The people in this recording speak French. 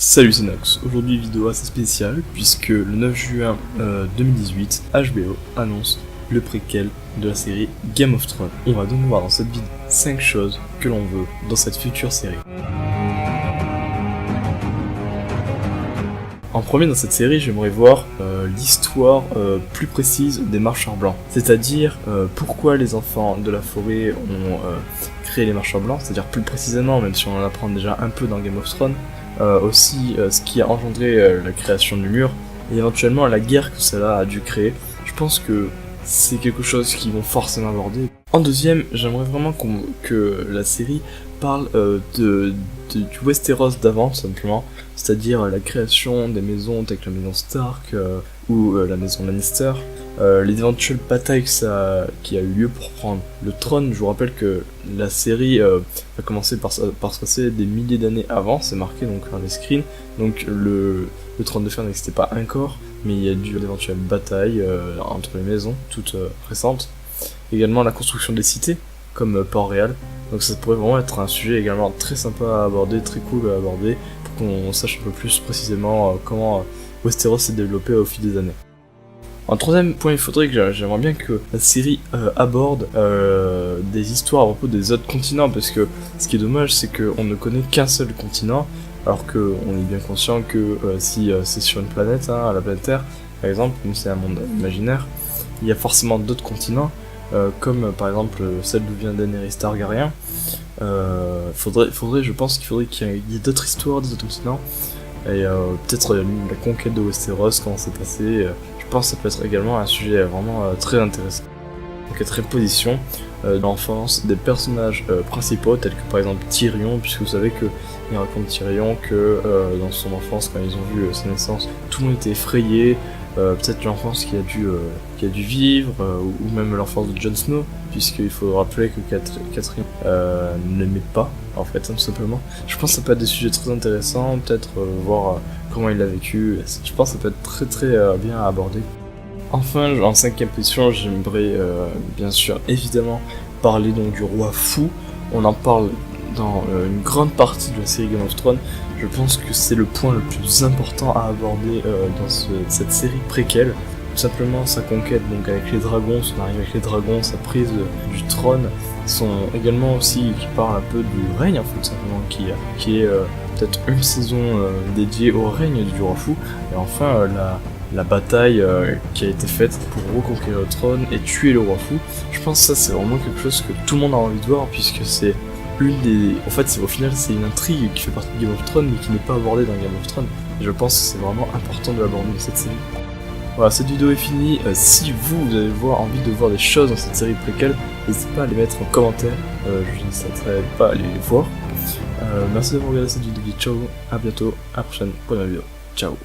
Salut, c'est Nox. Aujourd'hui, vidéo assez spéciale puisque le 9 juin 2018, HBO annonce le préquel de la série Game of Thrones. On va donc voir dans cette vidéo 5 choses que l'on veut dans cette future série. En premier, dans cette série, j'aimerais voir l'histoire plus précise des marcheurs blancs. C'est-à-dire pourquoi les enfants de la forêt ont créé les marcheurs blancs, c'est-à-dire plus précisément, même si on en apprend déjà un peu dans Game of Thrones, aussi ce qui a engendré la création du mur, et éventuellement la guerre que cela a dû créer. Je pense que c'est quelque chose qu'ils vont forcément aborder. En deuxième, j'aimerais vraiment que la série parle du Westeros d'avant, simplement, c'est-à-dire la création des maisons telles que la maison Stark ou la maison Lannister, les éventuelles batailles qui a eu lieu pour prendre le trône. Je vous rappelle que la série a commencé par se passer des milliers d'années avant, c'est marqué donc dans les screens, donc le trône de fer n'existait pas encore, mais il y a eu d'éventuelles batailles entre les maisons, toutes récentes. Également la construction des cités, comme Port-Réal, donc ça pourrait vraiment être un sujet également très sympa à aborder, très cool à aborder, pour qu'on sache un peu plus précisément comment Westeros s'est développé au fil des années. En troisième point, il faudrait que j'aimerais bien que la série aborde des histoires à propos des autres continents, parce que ce qui est dommage, c'est qu'on ne connaît qu'un seul continent, alors qu'on est bien conscient que si c'est sur une planète, la planète Terre, par exemple, même si c'est un monde imaginaire, il y a forcément d'autres continents, comme par exemple celle d'où vient Daenerys Targaryen. Je pense qu'il faudrait qu'il y ait d'autres histoires, des autres continents, et peut-être la conquête de Westeros, comment c'est passé. Je pense que ça peut être également un sujet vraiment très intéressant. Donc être position l'enfance des personnages principaux, tels que par exemple Tyrion, puisque vous savez qu'il raconte Tyrion que dans son enfance, quand ils ont vu sa naissance, tout le monde était effrayé, peut-être l'enfance qu'il a dû vivre, ou même l'enfance de Jon Snow, puisqu'il faut rappeler que Catherine ne l'aimait pas, en fait, tout simplement. Je pense que ça peut être des sujets très intéressants, peut-être voir comment il l'a vécu. Je pense que ça peut être très très bien à aborder. Enfin, en cinquième position, j'aimerais bien sûr évidemment parler donc du roi fou. On en parle dans une grande partie de la série Game of Thrones. Je pense que c'est le point le plus important à aborder dans cette série préquelle. Tout simplement sa conquête donc avec les dragons, son arrivée avec les dragons, sa prise du trône, également aussi qui parle un peu du règne en fait, simplement, qui est peut-être une saison dédiée au règne du roi fou. Et enfin la bataille qui a été faite pour reconquérir le trône et tuer le roi fou. Je pense que ça c'est vraiment quelque chose que tout le monde a envie de voir, puisque c'est en fait au final c'est une intrigue qui fait partie de Game of Thrones mais qui n'est pas abordée dans Game of Thrones. Et je pense que c'est vraiment important de l'aborder dans cette série. Voilà, cette vidéo est finie. Si vous avez envie de voir des choses dans cette série préquelle, n'hésitez pas à les mettre en commentaire, je n'hésiterai pas à les voir. Merci d'avoir regardé cette vidéo, ciao, à bientôt, à la prochaine pour une vidéo, ciao.